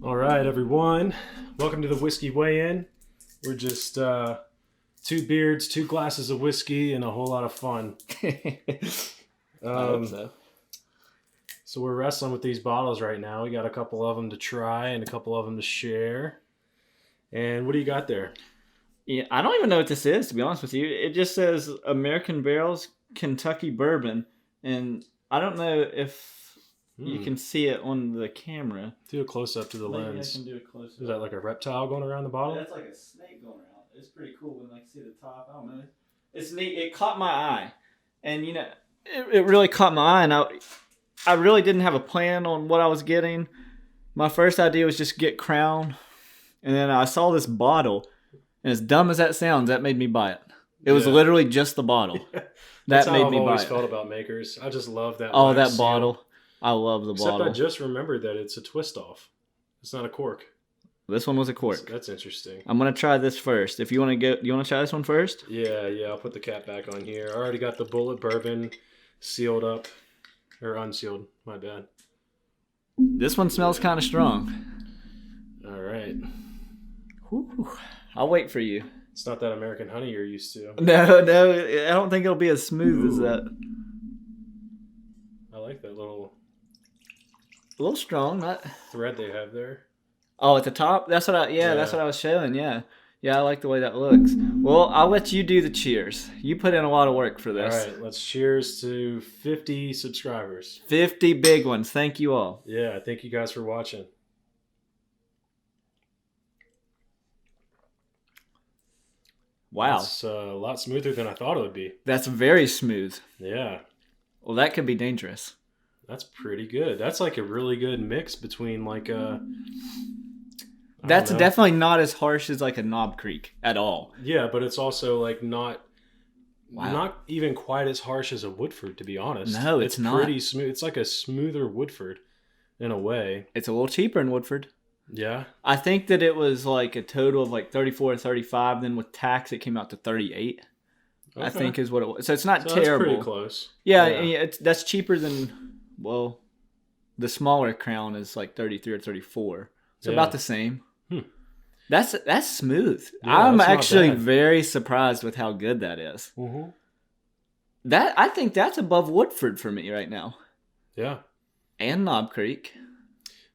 All right, everyone. Welcome to the Whiskey Weigh-In. We're just 2 beards, 2 glasses of whiskey, and a whole lot of fun. I hope so. So we're wrestling with these bottles right now. We got a couple of them to try and a couple of them to share. And what do you got there? Yeah, I don't even know what this is, to be honest with you. It just says American Barrels Kentucky Bourbon, and I don't know if you can see it on the camera. Do a close-up to the Maybe lens. I can do a close-up. Is that like a reptile going around the bottle? That's like a snake going around. It's pretty cool when I see the top. I don't know. It's neat. It caught my eye. And, you know, it really caught my eye, and I really didn't have a plan on what I was getting. My first idea was just get Crown. And then I saw this bottle. And as dumb as that sounds, that made me buy it. It was literally just the bottle. That's that made how me I've buy always it. felt about Makers. I just love that. Oh, that seal. bottle. I love the Except bottle. I just remembered that it's a twist off. It's not a cork. This one was a cork. That's interesting. I'm going to try this first. If you want to go, you want to try this one first? Yeah, I'll put the cap back on here. I already got the Bullet Bourbon sealed up. Or unsealed, my bad. This one smells kind of strong. All right. Whew. I'll wait for you. It's not that American honey you're used to. No, I don't think it'll be as smooth as that. I like that little A little strong, not thread they have there. Oh, at the top? That's what that's what I was showing, yeah. Yeah, I like the way that looks. Well, I'll let you do the cheers. You put in a lot of work for this. All right, let's cheers to 50 subscribers. 50 big ones. Thank you all. Yeah, thank you guys for watching. Wow. It's a lot smoother than I thought it would be. That's very smooth. Yeah. Well, that could be dangerous. That's pretty good. That's like a really good mix between like a... That's definitely not as harsh as like a Knob Creek at all. Yeah, but it's also like not even quite as harsh as a Woodford, to be honest. No, it's not. Pretty smooth. It's like a smoother Woodford in a way. It's a little cheaper in Woodford. Yeah. I think that it was like a total of like 34 or 35. Then with tax, it came out to 38. Okay. I think is what it was. So it's not terrible. That's pretty close. Yeah. That's cheaper than, well, the smaller Crown is like 33 or 34. So about the same. That's smooth. Yeah, I'm actually very surprised with how good that is. Mm-hmm. I think that's above Woodford for me right now. Yeah. And Knob Creek.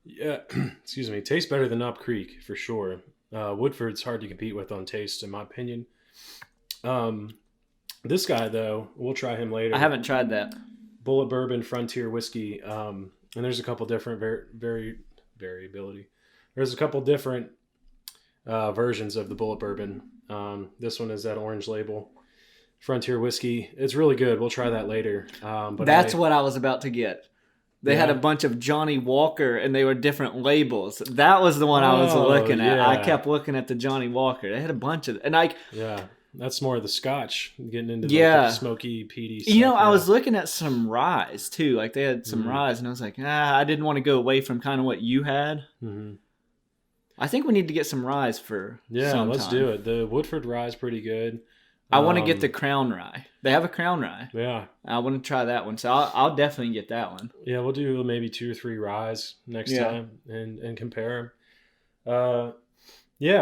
Yeah, excuse me. Tastes better than Knob Creek for sure. Woodford's hard to compete with on taste, in my opinion. This guy though, we'll try him later. I haven't tried that. Bullet Bourbon Frontier Whiskey, and there's a couple different variability. There's a couple different versions of the Bullet Bourbon. This one is that orange label Frontier Whiskey. It's really good. We'll try that later. But that's what I was about to get. They had a bunch of Johnny Walker, and they were different labels. That was the one I was looking at. I kept looking at the Johnny Walker. They had a bunch of, and that's more of the Scotch, getting into the smoky, peaty stuff. You know, I was looking at some rye too. Like they had some rye, and I was like, I didn't want to go away from kind of what you had. Mm-hmm. I think we need to get some rye for sometime. Let's do it. The Woodford rye is pretty good. I want to get the Crown rye. They have a Crown rye. Yeah. I want to try that one. So I'll definitely get that one. Yeah, we'll do maybe 2 or 3 ryes next time and compare them.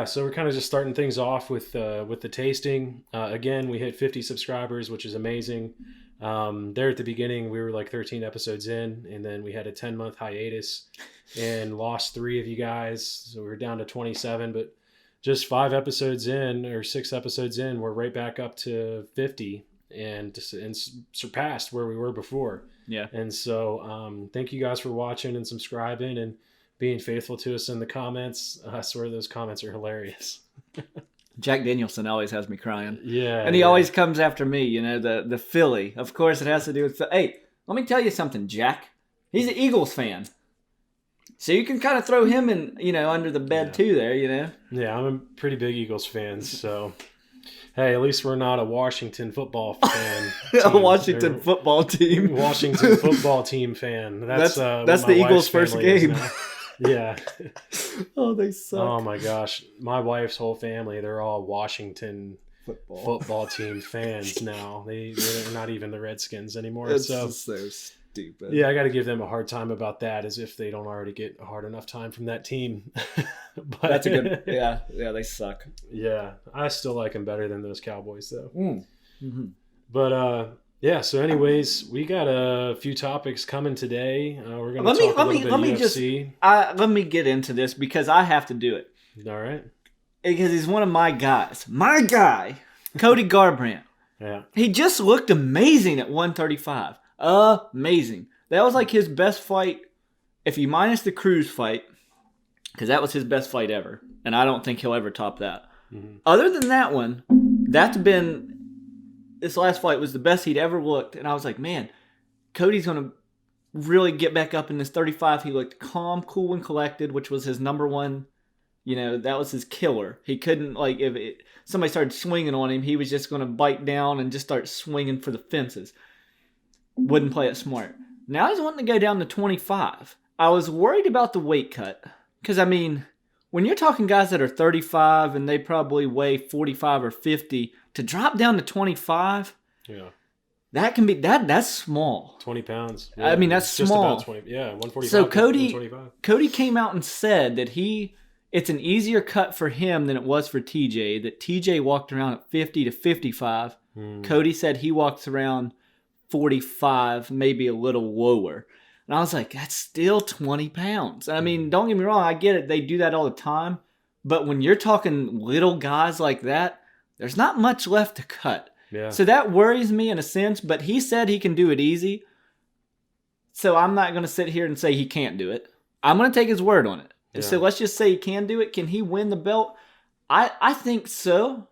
So we're kind of just starting things off with the tasting. Again, we hit 50 subscribers, which is amazing. There at the beginning, we were like 13 episodes in, and then we had a 10-month hiatus and lost 3 of you guys. So we were down to 27, but just 5 episodes in or 6 episodes in, we're right back up to 50 and surpassed where we were before. Yeah. And so thank you guys for watching and subscribing and being faithful to us in the comments. I swear those comments are hilarious. Jack Danielson always has me crying. Yeah. And he always comes after me, you know, the Philly. Of course, it has to do with... Hey, let me tell you something, Jack. He's an Eagles fan. So you can kind of throw him in, you know, under the bed too there, you know? Yeah, I'm a pretty big Eagles fan, so... Hey, at least we're not a Washington football fan. A Washington football team. Washington football team fan. That's the Eagles' first game. Yeah. Oh, they suck. Oh, my gosh. My wife's whole family, they're all Washington football team fans now. They're not even the Redskins anymore. It's so just stupid. Yeah, I got to give them a hard time about that, as if they don't already get a hard enough time from that team. But That's a good. Yeah, they suck. Yeah, I still like them better than those Cowboys, though. Mm-hmm. But yeah. So, anyways, we got a few topics coming today. We're going to talk a little bit UFC. Let me get into this because I have to do it. All right. Because he's one of my guys. My guy, Cody Garbrandt. Yeah. He just looked amazing at 135. Amazing. That was like his best fight, if you minus the Cruz fight, because that was his best fight ever. And I don't think he'll ever top that. Mm-hmm. Other than that one, this last fight was the best he'd ever looked. And I was like, man, Cody's going to really get back up in this 35. He looked calm, cool, and collected, which was his number one. That was his killer. He couldn't, if somebody started swinging on him, he was just going to bite down and just start swinging for the fences. Wouldn't play it smart. Now he's wanting to go down to 25. I was worried about the weight cut. Because, when you're talking guys that are 35 and they probably weigh 45 or 50, to drop down to 25, yeah, that can be, that's small. 20 pounds. Yeah, that's small. Just about 20, yeah, 145. So Cody came out and said that it's an easier cut for him than it was for TJ, that TJ walked around at 50 to 55. Cody said he walks around 45, maybe a little lower. And I was like, that's still 20 pounds. Don't get me wrong, I get it. They do that all the time. But when you're talking little guys like that, there's not much left to cut. Yeah. So that worries me in a sense, but he said he can do it easy. So I'm not going to sit here and say he can't do it. I'm going to take his word on it. Yeah. So let's just say he can do it. Can he win the belt? I think so.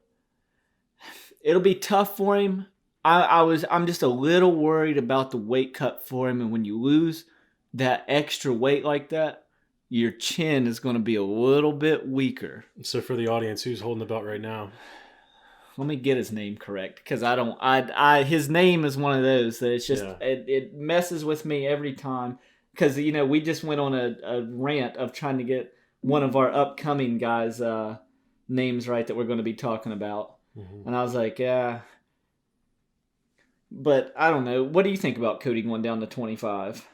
It'll be tough for him. I'm just a little worried about the weight cut for him, and when you lose that extra weight like that, your chin is going to be a little bit weaker. So for the audience, who's holding the belt right now? Let me get his name correct, because his name is one of those that it's just it messes with me every time, because we just went on a rant of trying to get one of our upcoming guys' names right that we're going to be talking about, and I was like, yeah. But I don't know. What do you think about Cody going down to 25?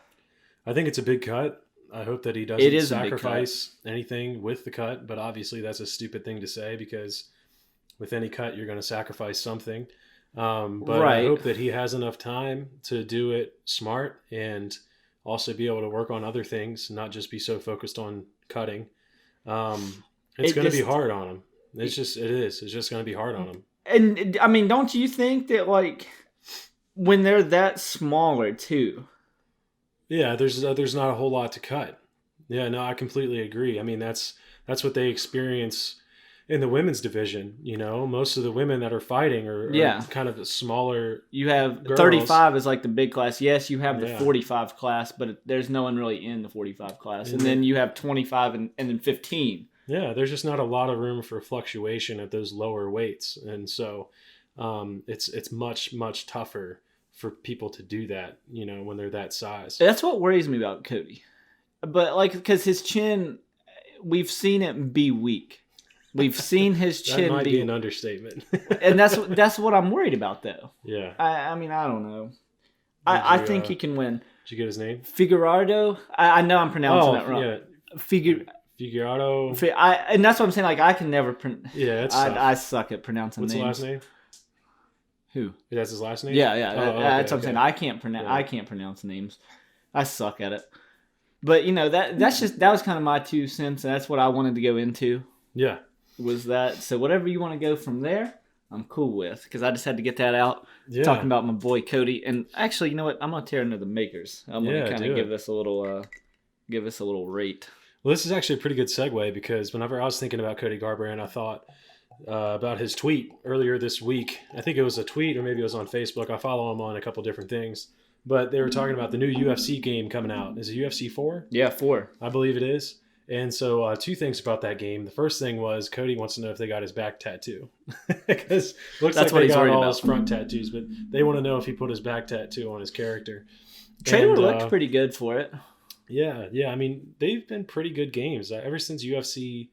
I think it's a big cut. I hope that he doesn't sacrifice anything with the cut, but obviously that's a stupid thing to say, because with any cut, you're going to sacrifice something. But I hope that he has enough time to do it smart and also be able to work on other things, not just be so focused on cutting. It's going to be hard on him. It is. It's just going to be hard on him. And, don't you think that, when they're that smaller too? Yeah, there's not a whole lot to cut. Yeah, no, I completely agree. That's what they experience in the women's division. Most of the women that are fighting are kind of smaller. You have girls. 35 is like the big class. Yes, you have the 45 class, but there's no one really in the 45 class. And then you have 25 and then 15. Yeah, there's just not a lot of room for fluctuation at those lower weights. And so it's much, much tougher for people to do that, when they're that size. That's what worries me about Cody. But because his chin, we've seen it be weak. We've seen his chin that might be an understatement. And that's what I'm worried about, though. Yeah. I don't know. I think he can win. Did you get his name? Figueroa. I know I'm pronouncing that wrong. Yeah. Figueroa. And that's what I'm saying. I can never pronounce. Yeah, I suck at pronouncing names. What's the last name? Who? That's his last name? Yeah. That's what I'm saying. I can't pronounce names. I suck at it. But that was kind of my 2 cents, and that's what I wanted to go into. Yeah. Was that so? Whatever you want to go from there, I'm cool with, because I just had to get that out. Yeah. Talking about my boy Cody, and actually, you know what? I'm gonna tear into the makers. I'm gonna kind of give this a little rate. Well, this is actually a pretty good segue, because whenever I was thinking about Cody Garbrandt, I thought about his tweet earlier this week. I think it was a tweet, or maybe it was on Facebook. I follow him on a couple different things, but they were talking about the new UFC game coming out. Is it UFC 4? Yeah, 4. I believe it is. And so 2 things about that game. The first thing was Cody wants to know if they got his back tattoo, because looks like they got all his front tattoos, but they want to know if he put his back tattoo on his character. Trailer looked pretty good for it. Yeah. They've been pretty good games ever since UFC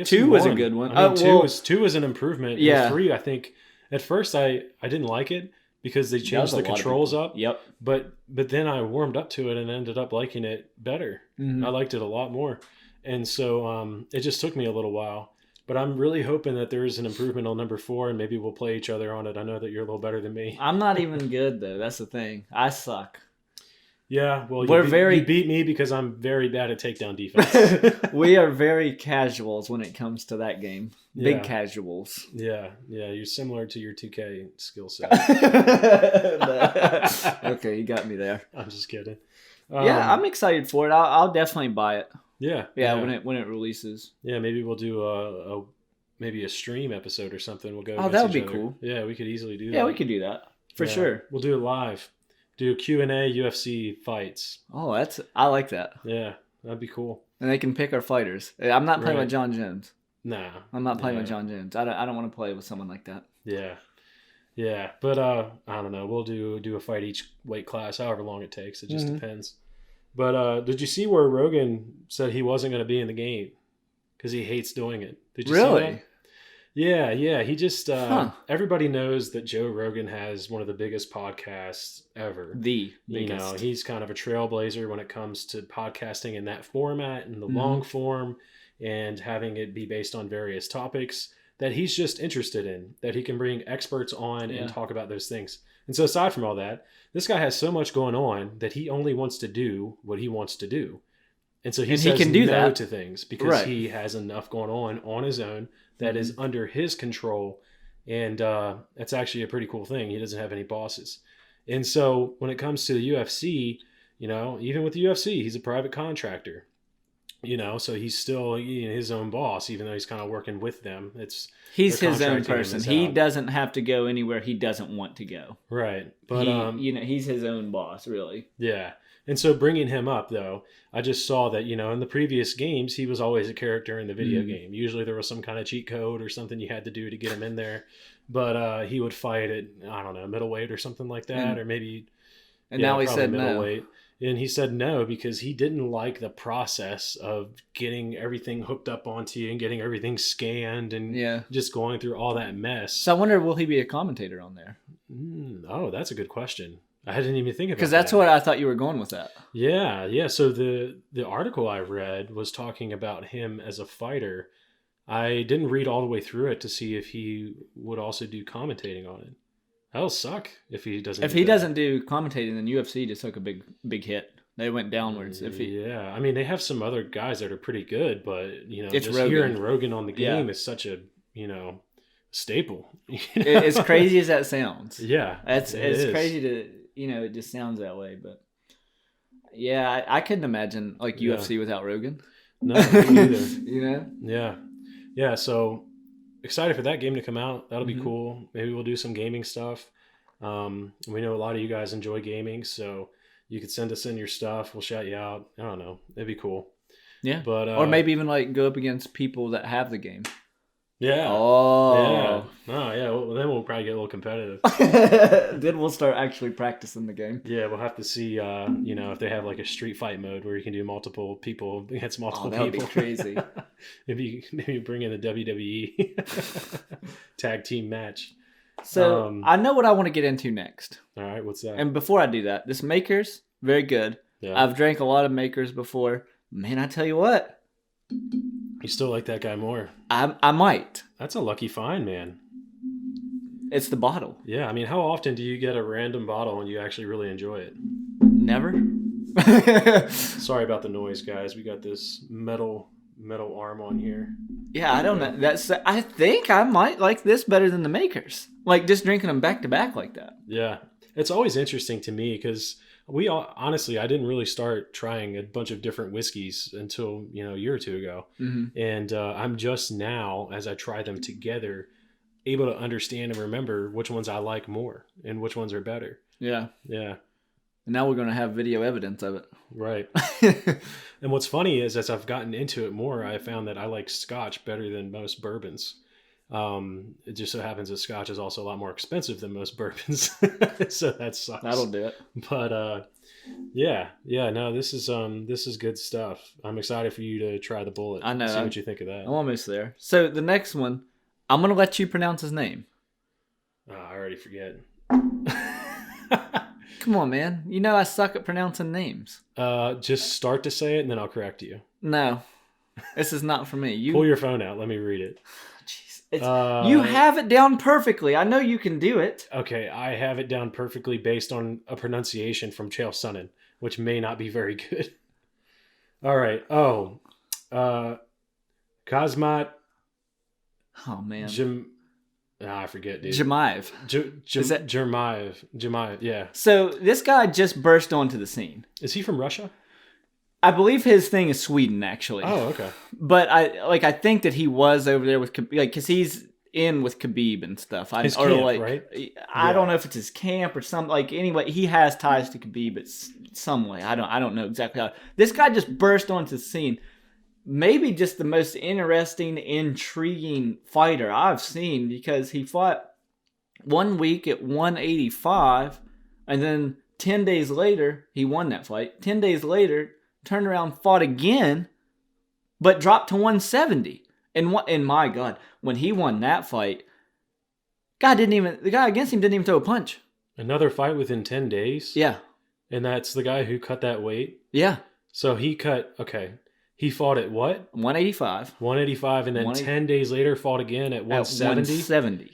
2 was a good one. 2 was an improvement. Yeah. 3, I think, at first I didn't like it, because they changed the controls up. Yep. But then I warmed up to it and ended up liking it better. I liked it a lot more. And so it just took me a little while. But I'm really hoping that there is an improvement on number 4, and maybe we'll play each other on it. I know that you're a little better than me. I'm not even good, though. That's the thing. I suck. Yeah, well, you beat me because I'm very bad at takedown defense. We are very casuals when it comes to that game. Big casuals. Yeah, you're similar to your 2K skill set. Okay, you got me there. I'm just kidding. Yeah, I'm excited for it. I'll definitely buy it. Yeah. When it releases. Yeah, maybe we'll do maybe a stream episode or something. We'll go. Oh, that would be cool. Yeah, we could easily do that. Yeah, we could do that for sure. We'll do it live. Do Q&A UFC fights. Oh, I like that. Yeah, that'd be cool. And they can pick our fighters. I'm not playing with John Jones. Nah, I'm not playing with John Jones. I don't want to play with someone like that. Yeah. But I don't know. We'll do a fight each weight class, however long it takes. It just depends. But did you see where Rogan said he wasn't going to be in the game because he hates doing it? Did you see that? Yeah. He just everybody knows that Joe Rogan has one of the biggest podcasts ever. The biggest. You know, he's kind of a trailblazer when it comes to podcasting in that format and the long form and having it be based on various topics that he's just interested in, that he can bring experts on and talk about those things. And so aside from all that, this guy has so much going on that he only wants to do what he wants to do. And so he says can do no that to things because he has enough going on his own that is under his control. And that's actually a pretty cool thing. He doesn't have any bosses. And so when it comes to the UFC, you know, even with the UFC, he's a private contractor. You know, so he's still his own boss, even though he's kind of working with them. He's his own person. He doesn't have to go anywhere he doesn't want to go. Right, but he's his own boss, really. Yeah, and so bringing him up though, I just saw that in the previous games he was always a character in the video game. Usually there was some kind of cheat code or something you had to do to get him in there, but he would fight at middleweight or something like that, or maybe. And now he said middleweight. No. And he said no because he didn't like the process of getting everything hooked up onto you and getting everything scanned and just going through all that mess. So I wonder, will he be a commentator on there? Oh, that's a good question. I didn't even think about that. Because that's what I thought you were going with that. Yeah. So the article I read was talking about him as a fighter. I didn't read all the way through it to see if he would also do commentating on it. That'll suck if he doesn't. If he doesn't do commentating, then UFC just took a big hit. They went downwards. I mean, they have some other guys that are pretty good, but it's just hearing Rogan on the game is such a staple. As crazy as that sounds. Yeah, it's crazy to it just sounds that way, but yeah, I couldn't imagine like UFC without Rogan. No, me neither. Yeah. So. Excited for that game to come out. That'll be cool. Maybe we'll do some gaming stuff. We know a lot of you guys enjoy gaming, so you could send us in your stuff. We'll shout you out. I don't know. It'd be cool. Yeah. But or maybe even like go up against people that have the game. Yeah. Oh. Yeah. Oh, yeah. Well, then we'll probably get a little competitive. Then we'll start actually practicing the game. Yeah, we'll have to see, if they have like a street fight mode where you can do multiple people against multiple people. That would be crazy. maybe bring in the WWE tag team match. So I know what I want to get into next. All right, what's that? And before I do that, this Makers, very good. Yeah. I've drank a lot of Makers before. Man, I tell you what. You still like that guy more? I might. That's a lucky find, man. It's the bottle. Yeah, I mean, how often do you get a random bottle and you actually really enjoy it? Never. Sorry about the noise, guys. We got this metal arm on here. Yeah, I don't know. I think I might like this better than the Makers. Like just drinking them back to back like that. Yeah, it's always interesting to me because honestly, I didn't really start trying a bunch of different whiskeys until a year or two ago, and I'm just now, as I try them together, able to understand and remember which ones I like more and which ones are better. Yeah. And now we're going to have video evidence of it. Right. And what's funny is as I've gotten into it more, I found that I like Scotch better than most bourbons. It just so happens that Scotch is also a lot more expensive than most bourbons. So that sucks. That'll do it. But no, this is good stuff. I'm excited for you to try the Bullet. I know. See what you think of that. I'm almost there. So the next one, I'm going to let you pronounce his name. I already forget. Come on, man. You know I suck at pronouncing names. Just start to say it, and then I'll correct you. No, this is not for me. Pull your phone out. Let me read it. Jeez, you have it down perfectly. I know you can do it. Okay, I have it down perfectly based on a pronunciation from Chael Sonnen, which may not be very good. All right. Khamzat. Oh man. I forget, dude. Chimaev. Is that Chimaev? Yeah. So this guy just burst onto the scene. Is he from Russia? I believe his thing is Sweden, actually. Oh, okay. But I think that he was over there with because he's in with Khabib and stuff. His camp, right? I don't know if it's his camp or something. Like anyway, he has ties to Khabib, but some way I don't know exactly how. This guy just burst onto the scene. Maybe just the most interesting, intriguing fighter I've seen, because he fought 1 week at 185, and then 10 days later he won that fight. 10 days later, turned around, fought again, but dropped to 170. And my God, when he won that fight, the guy against him didn't even throw a punch. Another fight within 10 days? Yeah. And that's the guy who cut that weight? Yeah. So he fought at what? 185. 185, and then 10 days later fought again at 170? 170.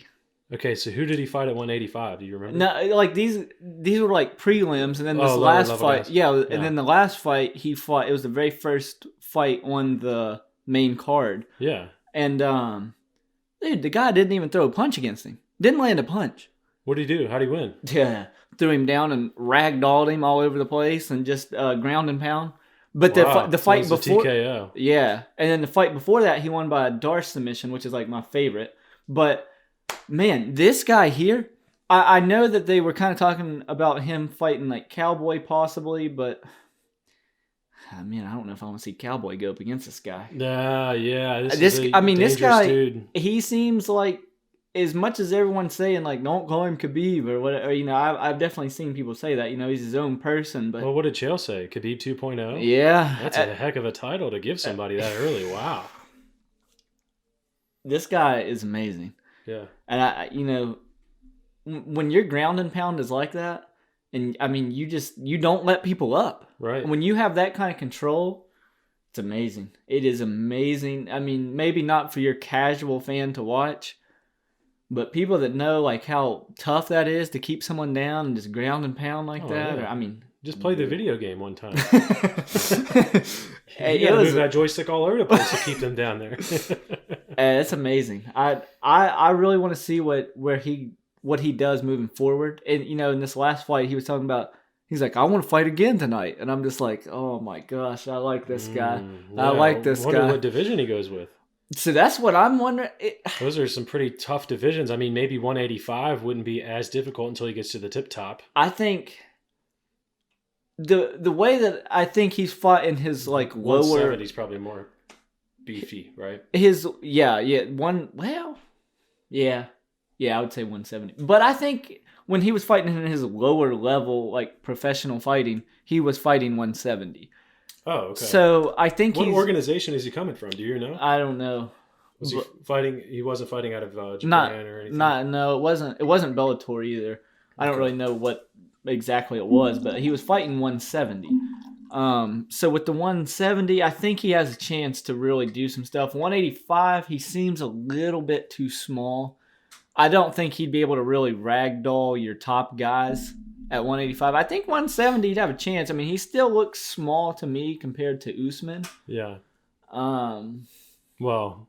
Okay, so who did he fight at 185? Do you remember? No, like these were like prelims, and then this last fight, and then the last fight he fought, it was the very first fight on the main card. Yeah. And dude, the guy didn't even throw a punch against him. Didn't land a punch. What did he do? How'd he win? Yeah, threw him down and ragdolled him all over the place and just ground and pound. But the fight before, TKO. Yeah, and then the fight before that, he won by a Darce submission, which is like my favorite. But man, this guy here, I know that they were kind of talking about him fighting like Cowboy possibly, but man, I don't know if I want to see Cowboy go up against this guy. Yeah. This guy, dude. He seems like, as much as everyone's saying like don't call him Khabib or whatever, I've definitely seen people say that, he's his own person. But what did Chael say? Khabib 2.0? Yeah, that's a heck of a title to give somebody that early. Wow. This guy is amazing. Yeah. And when your ground and pound is like that, and I mean you don't let people up. Right. When you have that kind of control, it's amazing. It is amazing. I mean, maybe not for your casual fan to watch, but people that know like how tough that is to keep someone down and just ground and pound like that. Yeah. Or, I mean, just play the video game one time. Hey, you gotta move that joystick all over the place to keep them down there. It's amazing. I really want to see what he does moving forward. And in this last fight, he was talking about. He's like, I want to fight again tonight, and I'm just like, oh my gosh, I like this guy. Yeah, I like this guy. I wonder what division he goes with. So that's what I'm wondering. Those are some pretty tough divisions. I mean, maybe 185 wouldn't be as difficult until he gets to the tip top. I think the way that I think he's fought in his like lower 170's probably more beefy, right? I would say 170. But I think when he was fighting in his lower level, like professional fighting, he was fighting 170. Oh, okay. So I think what organization is he coming from? Do you know? I don't know. Was he fighting? He wasn't fighting out of Japan or anything. No, it wasn't. It wasn't Bellator either. I don't really know what exactly it was, but he was fighting 170. So with the 170, I think he has a chance to really do some stuff. 185, he seems a little bit too small. I don't think he'd be able to really ragdoll your top guys at 185. I think 170 he'd have a chance. I mean, he still looks small to me compared to Usman. Yeah. Well,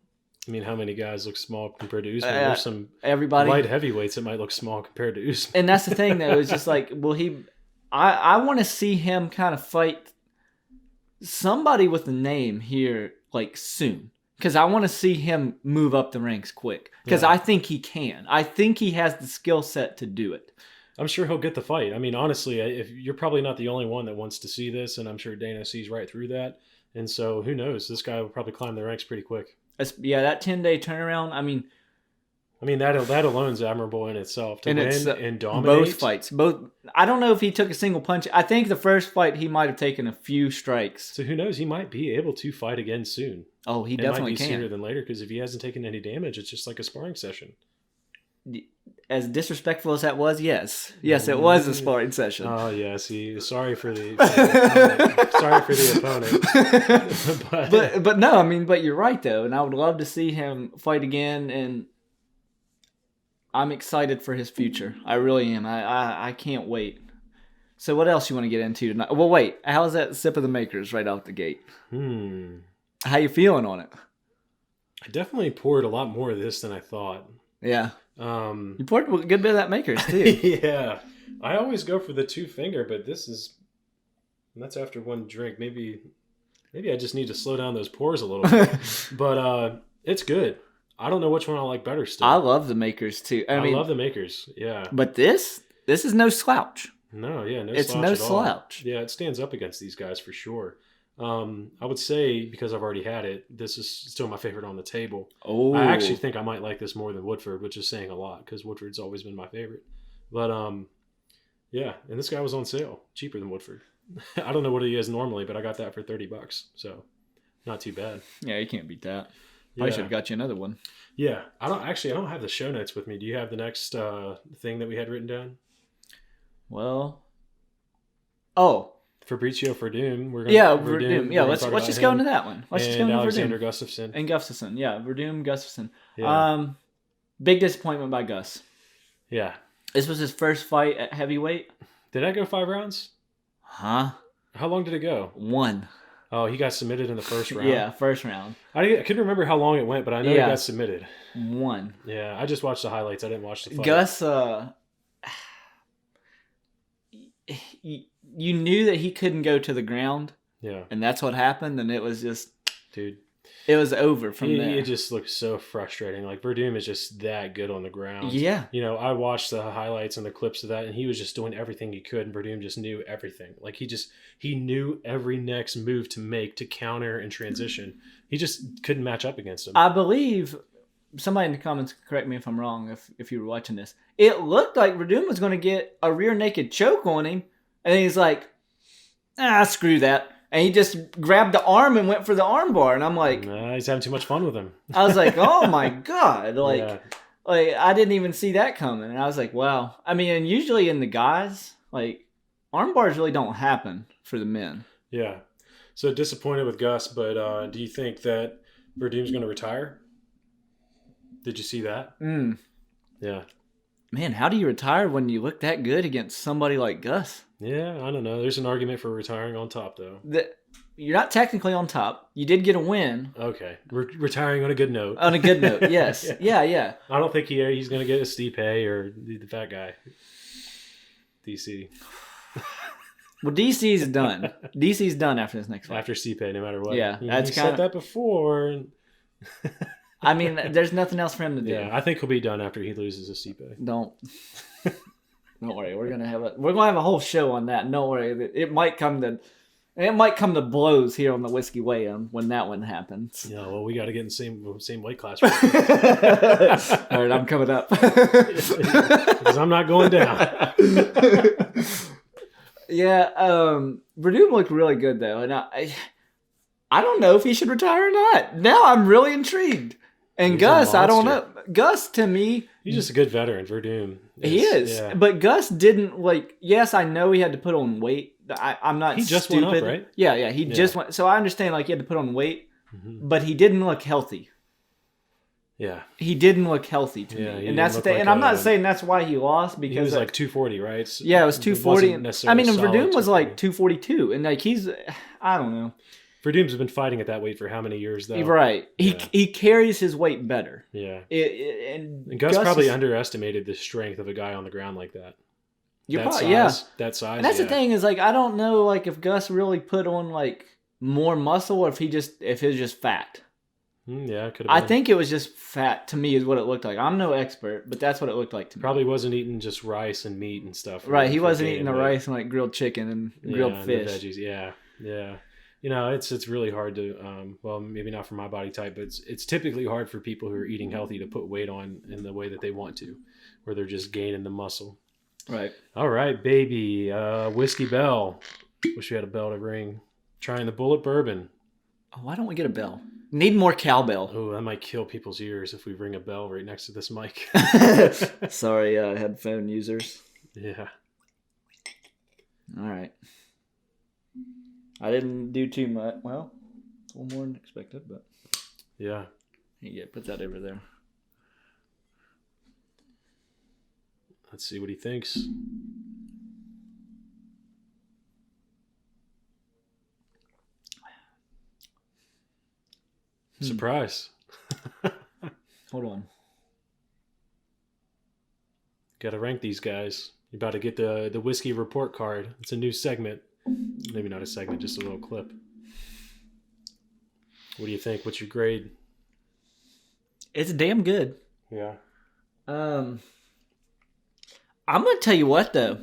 I mean, how many guys look small compared to Usman? There's some everybody light heavyweights that might look small compared to Usman. And that's the thing, though. It's just like, I want to see him kind of fight somebody with a name here, like, soon. Because I want to see him move up the ranks quick. Because I think he can. I think he has the skill set to do it. I'm sure he'll get the fight. I mean, honestly, if you're probably not the only one that wants to see this, and I'm sure Dana sees right through that. And so, who knows? This guy will probably climb the ranks pretty quick. That 10-day turnaround, I mean, that alone is admirable in itself. To win and dominate. Both fights. I don't know if he took a single punch. I think the first fight he might have taken a few strikes. So who knows? He might be able to fight again soon. Oh, he definitely can. It might be sooner than later because if he hasn't taken any damage, it's just like a sparring session. as disrespectful as that was, yes, it was a sparring session. Oh yeah, see, sorry for the opponent. but no, I mean, but you're right though, and I would love to see him fight again, and I'm excited for his future. I really am. I can't wait. So what else you want to get into tonight? Well, wait, how's that sip of the makers right out the gate? How you feeling on it? I definitely poured a lot more of this than I thought. Yeah. You poured a good bit of that makers too. Yeah. I always go for the 2-finger, but that's after one drink. Maybe I just need to slow down those pours a little bit. But it's good. I don't know which one I like better still. I love the makers too. I mean, love the makers. Yeah. But this is no slouch. No, yeah, it's no slouch. Yeah, it stands up against these guys for sure. I would say, because I've already had it, this is still my favorite on the table. Oh, I actually think I might like this more than Woodford, which is saying a lot because Woodford's always been my favorite. But yeah, and this guy was on sale, cheaper than Woodford. I don't know what he is normally, but I got that for $30, so not too bad. Yeah, you can't beat that. I should have got you another one. Yeah, I don't have the show notes with me. Do you have the next thing that we had written down? Well, Fabricio Werdum. Werdum. Yeah, let's just go into that one. Let's just go into Alexander Werdum. Gustafsson. And Gustafsson, yeah, Werdum Gustafsson. Yeah. Big disappointment by Gus. Yeah. This was his first fight at heavyweight. Did that go 5 rounds? Huh? How long did it go? 1. Oh, he got submitted in the first round. Yeah, first round. I couldn't remember how long it went, but I know he got submitted. 1. Yeah, I just watched the highlights. I didn't watch the fight. Gus, you knew that he couldn't go to the ground. Yeah. And that's what happened, and it was just... Dude. It was over from there. It just looked so frustrating. Like, Werdum is just that good on the ground. Yeah. You know, I watched the highlights and the clips of that, and he was just doing everything he could, and Werdum just knew everything. Like, he knew every next move to make to counter and transition. He just couldn't match up against him. I believe, somebody in the comments, correct me if I'm wrong, if you were watching this, it looked like Werdum was going to get a rear naked choke on him, and he's like, screw that. And he just grabbed the arm and went for the arm bar. And I'm like... he's having too much fun with him. I was like, oh my God. Like, I didn't even see that coming. And I was like, wow. I mean, and usually in the guys, like, arm bars really don't happen for the men. Yeah. So disappointed with Gus, but do you think that Werdum's going to retire? Did you see that? Yeah. Man, how do you retire when you look that good against somebody like Gus? Yeah, I don't know. There's an argument for retiring on top, though. You're not technically on top. You did get a win. Okay. Retiring on a good note. On a good note, yes. Yeah. I don't think he's going to get a Stipe or the fat guy. DC. Well, DC's done. DC's done after this next fight. After Stipe, no matter what. Yeah. That's said that before. I mean, there's nothing else for him to do. Yeah, I think he'll be done after he loses to Stipe. Don't worry. We're gonna have a whole show on that. Don't worry. It might come to blows here on the Whiskey Weigh-In when that one happens. Yeah, well, we got to get in the same weight class. All right, I'm coming up because I'm not going down. Yeah, Werdum looked really good though, and I don't know if he should retire or not. Now I'm really intrigued. And Gus, I don't know. Gus, to me... He's just a good veteran, Werdum. He is. Yeah. But Gus didn't, yes, I know he had to put on weight. I'm not stupid. He just went up, right? Yeah, he just went. So I understand, he had to put on weight, but he didn't look healthy. Yeah. He didn't look healthy to me. And that's the thing. And I'm not saying that's why he lost, because... He was 240, right? So yeah, it was 240. I mean, and Werdum was 242. And he's... I don't know. Werdum's been fighting at that weight for how many years, though? Right. He carries his weight better. Yeah. And Gus probably underestimated the strength of a guy on the ground like that. That size. And that's the thing is, I don't know, if Gus really put on, more muscle or if it's just fat. Yeah, it could have been. I think it was just fat, to me, is what it looked like. I'm no expert, but that's what it looked like to me. Probably wasn't eating just rice and meat and stuff. Right. He wasn't eating the rice and, grilled chicken and grilled fish. And the veggies. Yeah. It's really hard to, maybe not for my body type, but it's typically hard for people who are eating healthy to put weight on in the way that they want to, where they're just gaining the muscle. Right. All right, baby. Whiskey Bell. Wish we had a bell to ring. Trying the Bullet Bourbon. Oh, why don't we get a bell? Need more cowbell. Oh, that might kill people's ears if we ring a bell right next to this mic. Sorry, headphone users. Yeah. All right. I didn't do too much. Well, a little more than expected, but yeah. Yeah, put that over there. Let's see what he thinks. Surprise. Hold on. Got to rank these guys. You're about to get the whiskey report card. It's a new segment. Maybe not a segment, just a little clip. What do you think? What's your grade? It's damn good. Yeah. I'm going to tell you what, though.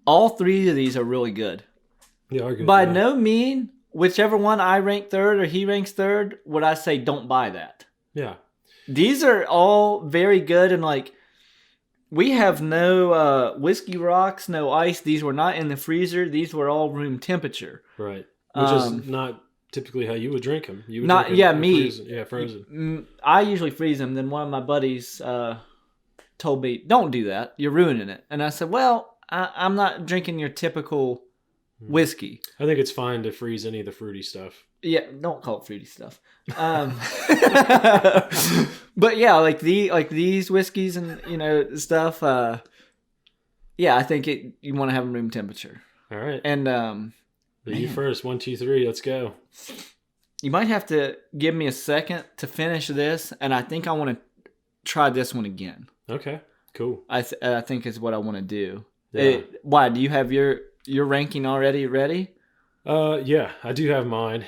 All three of these are really good. They are good. By no mean, whichever one I rank third or he ranks third, would I say don't buy that. Yeah. These are all very good, and like, we have no whiskey rocks, no ice. These were not in the freezer. These were all room temperature. Right. Which is not typically how you would drink them. You would not, drink yeah, them me. frozen. I usually freeze them. Then one of my buddies told me, don't do that. You're ruining it. And I said, well, I'm not drinking your typical whiskey. I think it's fine to freeze any of the fruity stuff. Yeah, don't call it fruity stuff. But yeah, like these whiskeys and stuff. Yeah, I think you want to have them room temperature. All right. And you first. 1, 2, 3. Let's go. You might have to give me a second to finish this, and I think I want to try this one again. Okay. Cool. I think is what I want to do. Yeah. Why? Do you have your ranking already ready? Yeah, I do have mine.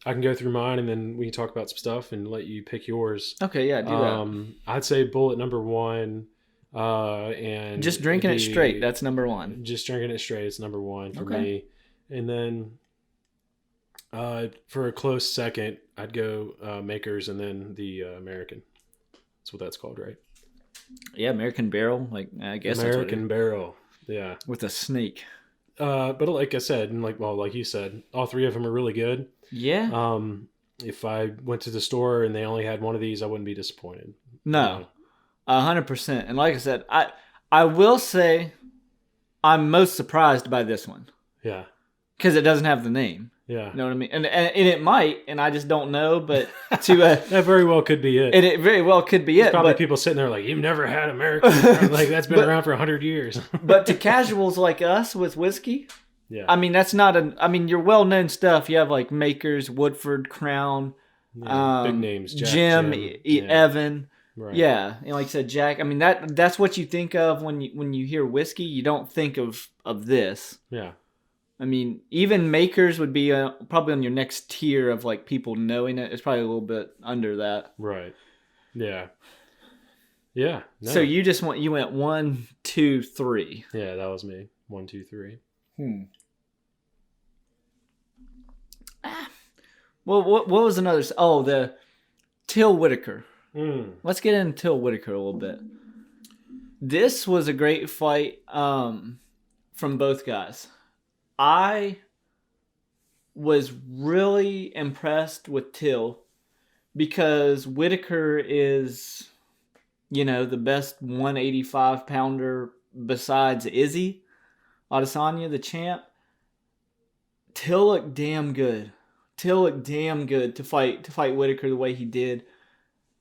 I can go through mine and then we can talk about some stuff and let you pick yours. Okay, yeah, do that. I'd say bullet number 1. And just drinking it straight. That's number 1. Just drinking it straight. It's number 1 for me. And then, for a close second, I'd go Makers and then the American. That's what that's called, right? Yeah, American Barrel. Like I guess American Barrel. Yeah, with a snake. But like I said, and like you said, all three of them are really good. Yeah. If I went to the store and they only had one of these, I wouldn't be disappointed. No, 100%. And like I said, I will say, I'm most surprised by this one. Yeah. Because it doesn't have the name. Yeah. You know what I mean? And it might, and I just don't know, but that very well could be it. And it very well could be There's it. Probably people sitting there like, you've never had American. Like, that's been around for 100 years. But to casuals like us with whiskey, yeah. I mean, that's not your well-known stuff. You have like Makers, Woodford, Crown, big names, Jack, Jim, Evan. Right. Yeah. And like I said, Jack, I mean, that's what you think of when you hear whiskey. You don't think of this. Yeah. I mean, even Makers would be probably on your next tier of like people knowing it. It's probably a little bit under that. Right. Yeah. Yeah. No. So you went 1, 2, 3. Yeah, that was me. 1, 2, 3. Well, what was another? Oh, the Till Whittaker. Let's get into Till Whittaker a little bit. This was a great fight from both guys. I was really impressed with Till because Whittaker is, the best 185-pounder besides Izzy Adesanya, the champ. Till looked damn good. To fight Whittaker the way he did.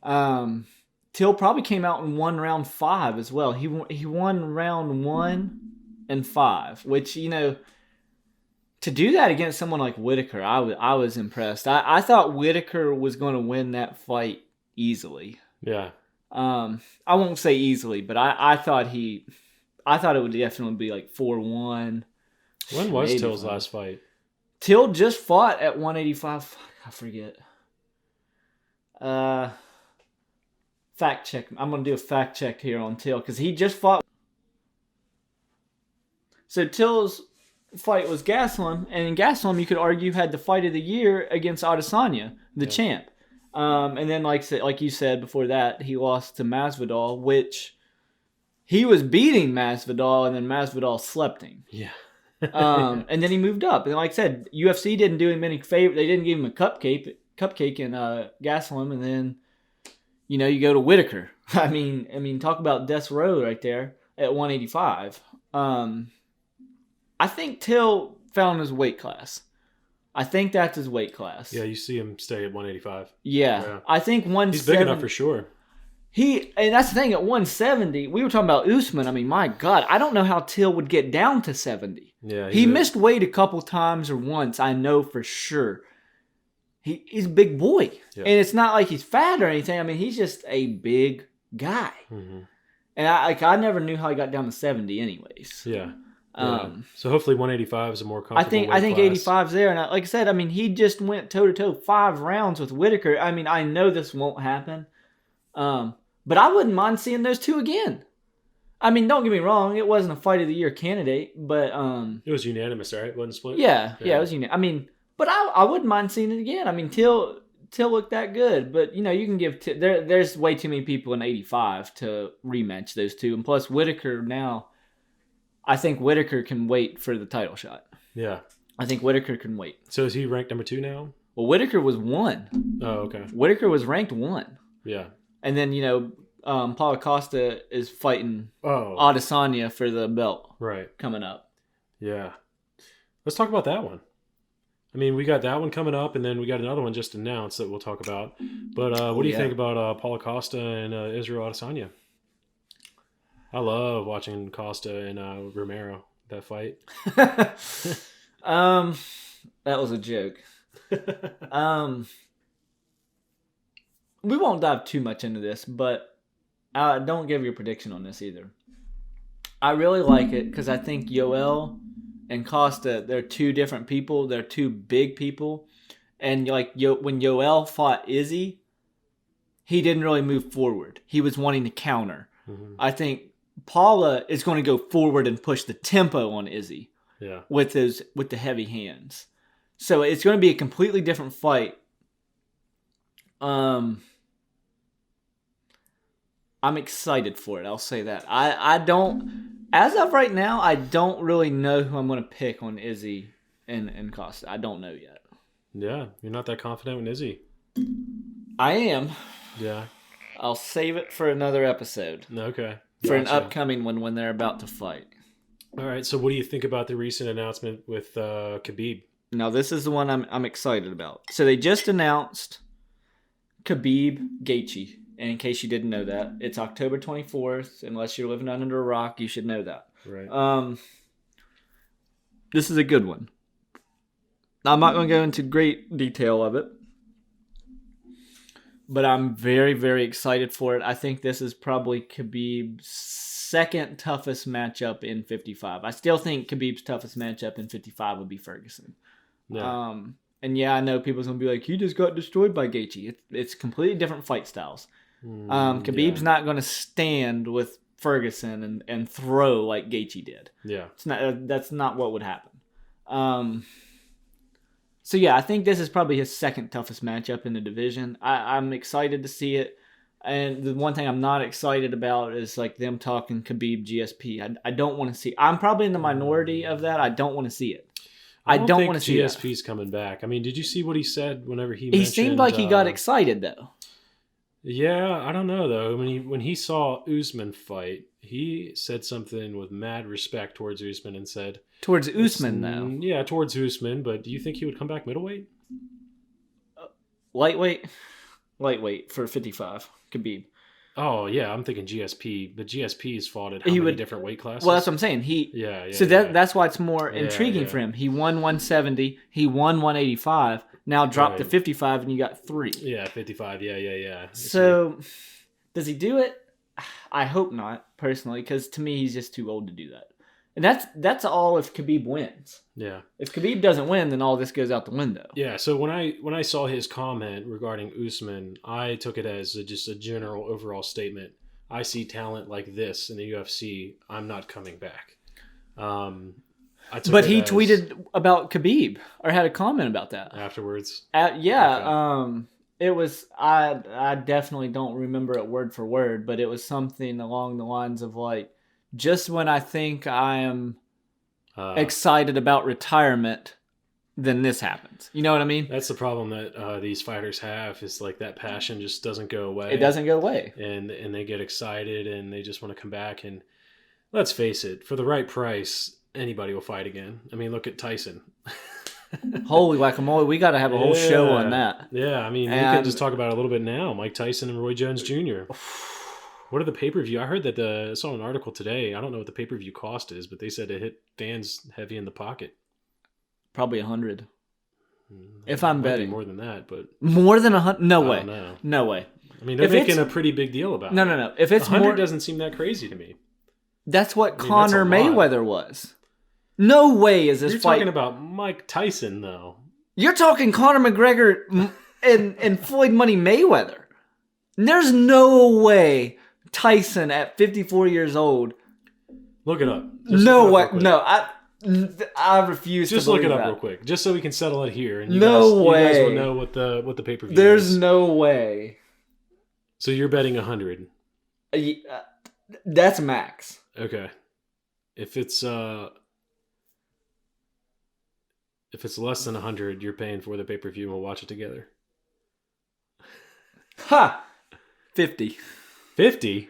Till probably came out and won round 5 as well. He won round 1 and 5, which to do that against someone like Whittaker, I was impressed. I thought Whittaker was going to win that fight easily. Yeah. I won't say easily, but I thought it would definitely be like 4-1. When was Till's last fight? Till just fought at 185. I forget. Fact check. I'm going to do a fact check here on Till because he just fought. So Till's fight was Gastelum, and in Gastelum you could argue had the fight of the year against Adesanya, the champ. And then like you said before that, he lost to Masvidal, which he was beating Masvidal, and then Masvidal slept him. Yeah. And then he moved up, and like I said, UFC didn't do him any favor. They didn't give him a cupcake in Gastelum, and then you go to Whittaker. I mean, talk about death row right there at 185. I think Till found his weight class. I think that's his weight class. Yeah, you see him stay at 185. Yeah. I think 170. He's big enough for sure. And that's the thing, at 170, we were talking about Usman. I mean, my God, I don't know how Till would get down to 70. Yeah, he missed weight a couple times or once, I know for sure. He's a big boy. Yeah. And it's not like he's fat or anything. I mean, he's just a big guy. Mm-hmm. And I never knew how he got down to 70 anyways. Yeah. So hopefully 185 is a more comfortable I think 85's there. And like I said, I mean, he just went toe-to-toe 5 rounds with Whittaker. I mean, I know this won't happen. But I wouldn't mind seeing those two again. I mean, don't get me wrong, it wasn't a fight of the year candidate, but it was unanimous, right? It wasn't split. Yeah, it was unanimous. I mean, but I wouldn't mind seeing it again. I mean, Till looked that good, but you can give there's way too many people in 85 to rematch those two, and plus Whittaker now. I think Whittaker can wait for the title shot. Yeah, I think Whittaker can wait. So is he ranked number 2 now? Well, Whittaker was 1. Oh, okay. Whittaker was ranked 1. Yeah. And then, Paulo Costa is fighting Adesanya for the belt. Right. Coming up. Yeah. Let's talk about that one. I mean, we got that one coming up, and then we got another one just announced that we'll talk about. But what do you think about Paulo Costa and Israel Adesanya? I love watching Costa and Romero, that fight. That was a joke. We won't dive too much into this, but don't give your prediction on this either. I really like it because I think Yoel and Costa, they're 2 different people. They're 2 big people. And when Yoel fought Izzy, he didn't really move forward. He was wanting to counter. Mm-hmm. I think Paula is going to go forward and push the tempo on Izzy with the heavy hands. So it's going to be a completely different fight. I'm excited for it. I'll say that. I don't, as of right now, I don't really know who I'm going to pick on Izzy and Costa. I don't know yet. Yeah, you're not that confident in Izzy. I am. Yeah. I'll save it for another episode. Okay. For an upcoming one when they're about to fight. All right. So, what do you think about the recent announcement with Khabib? Now, this is the one I'm excited about. So, they just announced Khabib Gaethje. And in case you didn't know that, it's October 24th. Unless you're living under a rock, you should know that. Right. This is a good one. I'm not going to go into great detail of it. But I'm very, very excited for it. I think this is probably Khabib's second toughest matchup in 55. I still think Khabib's toughest matchup in 55 would be Ferguson. Yeah. And yeah, I know people's going to be like, he just got destroyed by Gaethje. It's completely different fight styles. Khabib's not going to stand with Ferguson and throw like Gaethje did. Yeah. That's not what would happen. So yeah, I think this is probably his second toughest matchup in the division. I'm excited to see it. And the one thing I'm not excited about is like them talking Khabib GSP. I don't want to see. I'm probably in the minority of that. I don't want to see it. I don't want to see GSP's coming back. I mean, did you see what he said whenever he mentioned... He seemed like he got excited though. Yeah, I don't know though. When he saw Usman fight, he said something with mad respect towards Usman and said... Towards Usman though? Yeah, towards Usman, but do you think he would come back middleweight? Lightweight? Lightweight for 55, Khabib. Oh, yeah, I'm thinking GSP, but GSP's fought at how many different weight classes? Well, that's what I'm saying. So that's why it's more intriguing for him. He won 170, he won 185, now dropped to 55, and you got 3. Yeah, 55, yeah. So, does he do it? I hope not, personally, because to me, he's just too old to do that. And that's all if Khabib wins. Yeah. If Khabib doesn't win, then all this goes out the window. Yeah, so when I saw his comment regarding Usman, I took it as just a general overall statement. I see talent like this in the UFC. I'm not coming back. But he tweeted about Khabib or had a comment about that afterwards. It was I definitely don't remember it word for word, but it was something along the lines of like, just when I think I am excited about retirement, then this happens. You know what I mean? That's the problem that these fighters have, is like that passion just doesn't go away. It doesn't go away. And they get excited and they just want to come back. And let's face it, for the right price, anybody will fight again. I mean, look at Tyson. Holy guacamole, we got to have a whole show on that. Yeah, I mean, we can just talk about it a little bit now. Mike Tyson and Roy Jones Jr. What are the pay-per-view? I heard that I saw an article today. I don't know what the pay-per-view cost is, but they said it hit fans heavy in the pocket. Probably 100. If I'm betting. More than that, but... More than 100? No way. No. No way. I mean, they're making a pretty big deal about it. No. If it's 100 more... doesn't seem that crazy to me. That's what Conor Mayweather was. No way is this fight... You're talking about Mike Tyson, though. You're talking Conor McGregor and Floyd Money Mayweather. There's no way Tyson at 54 years old... Look it up. No way. No, I refuse to believe that. Just look it up real quick, just so we can settle it here. And you way. guys will know what the pay-per-view is. There's no way. So you're betting 100. That's max. Okay. If it's less than 100, you're paying for the pay-per-view and we'll watch it together. Ha! 50. 50?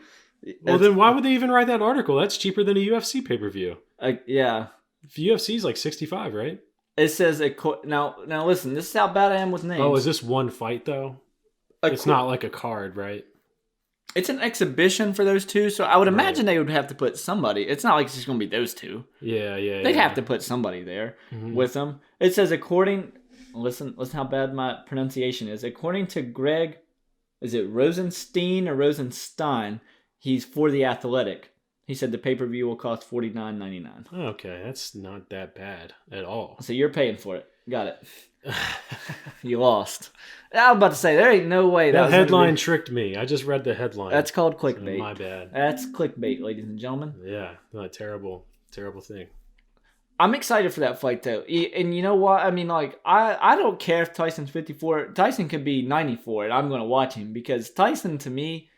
Well, then why would they even write that article? That's cheaper than a UFC pay-per-view. Yeah. UFC is like 65, right? It says now listen, this is how bad I am with names. Oh, is this one fight though? It's not like a card, right? It's an exhibition for those two, so I would imagine they would have to put somebody. It's not like it's just going to be those two. Yeah. They'd have to put somebody there with them. It says listen how bad my pronunciation is. According to Greg, is it Rosenstein or Rosenstein? He's for The Athletic. He said the pay-per-view will cost $49.99. Okay, that's not that bad at all. So you're paying for it. Got it. You lost. I was about to say, there ain't no way. That headline tricked me. I just read the headline. That's called clickbait. So my bad. That's clickbait, ladies and gentlemen. Yeah, a terrible, terrible thing. I'm excited for that fight, though. And you know what? I mean, like, I don't care if Tyson's 54. Tyson could be 94, and I'm going to watch him. Because Tyson, to me...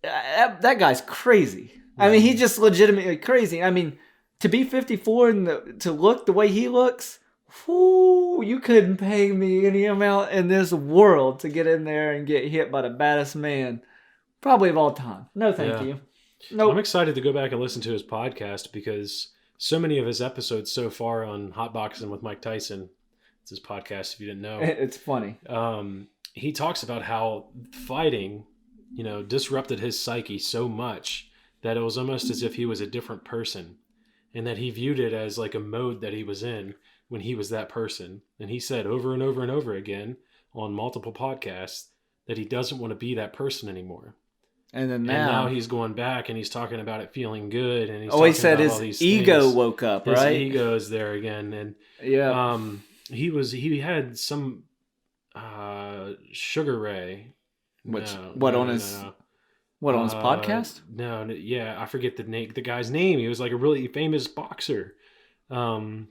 that guy's crazy. I mean, he's just legitimately crazy. I mean, to be 54 and to look the way he looks, whoo, you couldn't pay me any amount in this world to get in there and get hit by the baddest man, probably of all time. No, thank you. Nope. I'm excited to go back and listen to his podcast because so many of his episodes so far on Hotboxing with Mike Tyson, it's his podcast if you didn't know. It's funny. He talks about how fighting... disrupted his psyche so much that it was almost as if he was a different person and that he viewed it as like a mode that he was in when he was that person. And he said over and over and over again on multiple podcasts that he doesn't want to be that person anymore. And now he's going back and he's talking about it feeling good. And he said his ego woke up, right? His ego is there again. And he had some Sugar Ray. On his podcast? No, yeah, I forget the guy's name. He was like a really famous boxer. I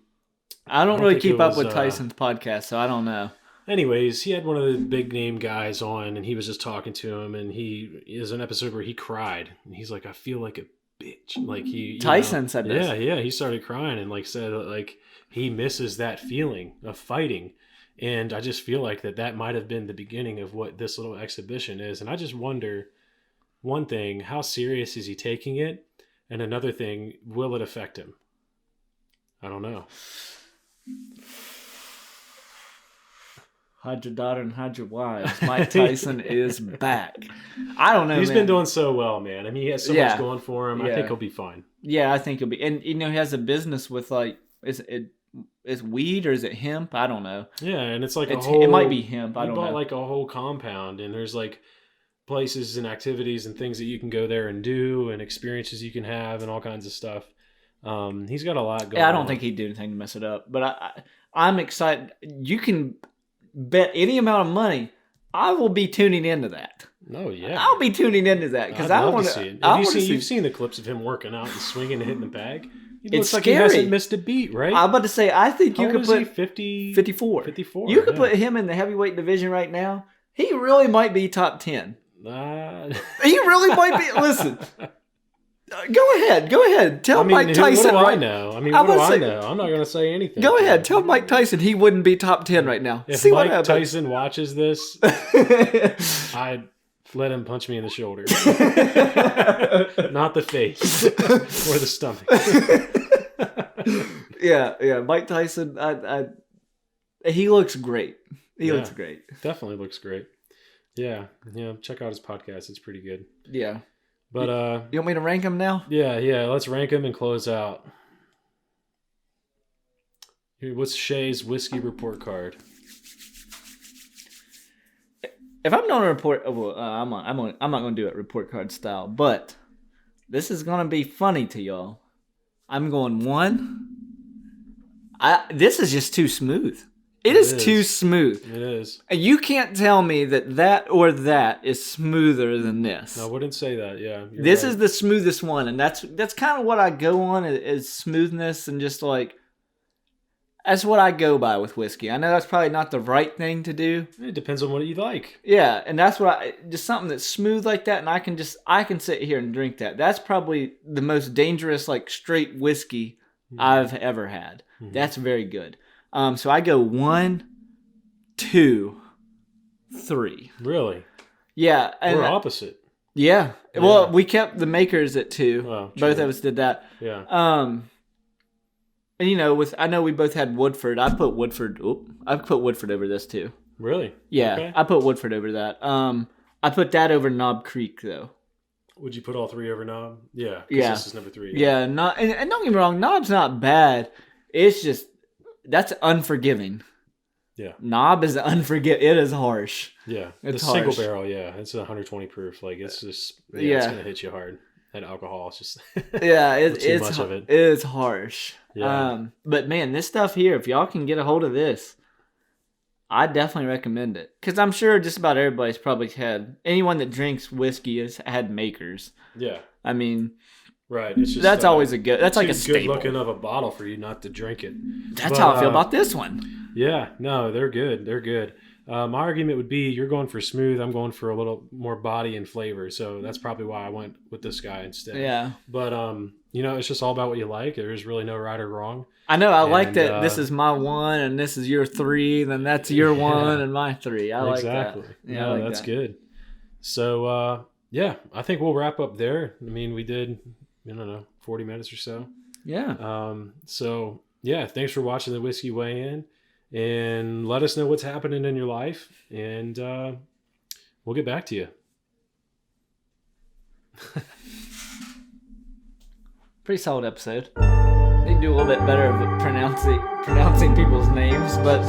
don't really keep up with Tyson's podcast, so I don't know. Anyways, he had one of the big name guys on, and he was just talking to him, and is an episode where he cried, and he's like, "I feel like a bitch." Like Tyson said this. Yeah, he started crying and said he misses that feeling of fighting. And I just feel like that might have been the beginning of what this little exhibition is. And I just wonder, one thing, how serious is he taking it? And another thing, will it affect him? I don't know. Hide your daughter and hide your wives. Mike Tyson is back. I don't know, He's been doing so well, man. I mean, he has so much going for him. I think he'll be fine. Yeah, I think he'll be. And, he has a business with, is weed or is it hemp? I don't know. Yeah, and it's like it might be hemp. I don't know. He bought like a whole compound, and there's like places and activities and things that you can go there and do, and experiences you can have, and all kinds of stuff. He's got a lot going on. I don't think he'd do anything to mess it up, but I'm excited. You can bet any amount of money. I will be tuning into that. Oh yeah, I'll be tuning into that because I want to see it. You've seen the clips of him working out and swinging and hitting the bag. It looks like scary. He hasn't missed a beat, right? I'm about to say, I think you could put 54. You could put him in the heavyweight division right now. He really might be top 10. He really might be. Listen, Go ahead. Tell Mike Tyson. What do I know? I mean, what do I know? I'm not going to say anything. Go ahead. Tell Mike Tyson he wouldn't be top 10 right now. If See Mike Tyson watches this, I'd let him punch me in the shoulder. Not the face or the stomach. Yeah. Mike Tyson, he looks great. He looks great. Definitely looks great. Yeah. Check out his podcast. It's pretty good. Yeah. But you want me to rank them now? Yeah. Let's rank them and close out. What's Shay's whiskey report card? If I'm going to report, I'm not going to do it report card style. But this is going to be funny to y'all. I'm going 1. This is just too smooth. It is too smooth. It is. And you can't tell me that or that is smoother than this. I wouldn't say that. Yeah. This is the smoothest one, and that's kind of what I go on is smoothness and just like that's what I go by with whiskey. I know that's probably not the right thing to do. It depends on what you like. Yeah, and that's what just something that's smooth like that, and I can sit here and drink that. That's probably the most dangerous like straight whiskey I've ever had. Mm-hmm. That's very good. So I go 1, 2, 3. Really? Yeah. We're opposite. Yeah. Well, we kept the makers at 2. Oh, both of us did that. Yeah. And I know we both had Woodford. I put Woodford over this too. Really? Yeah. Okay. I put Woodford over that. I put that over Knob Creek though. Would you put all 3 over Knob? Yeah. Yeah. This is number 3. Yeah. And don't get me wrong, Knob's not bad. It's just that's unforgiving. Yeah. Knob is unforgiving. It is harsh. Yeah. It's the single harsh. barrel, it's 120 proof. Like it's just it's gonna hit you hard. That alcohol is just it's too much of it. It is harsh. Yeah. But man, this stuff here, if y'all can get a hold of this, I definitely recommend it. Because I'm sure just about everybody's probably had anyone that drinks whiskey has had makers. Yeah. I mean, right. It's just that's always a good. That's like a good staple. looking of a bottle for you not to drink it. That's how I feel about this one. Yeah. No, they're good. They're good. My argument would be you're going for smooth. I'm going for a little more body and flavor. So that's probably why I went with this guy instead. Yeah. But it's just all about what you like. There's really no right or wrong. I know. I like that. This is my 1, and this is your 3. Then that's your 1 and my 3. I like that. Exactly. Yeah, no, that's good. So I think we'll wrap up there. I mean, we did 40 minutes or so. Yeah. So yeah, thanks for watching the Whiskey Weigh In, and let us know what's happening in your life, and we'll get back to you. Pretty solid episode. They do a little bit better of pronouncing people's names, but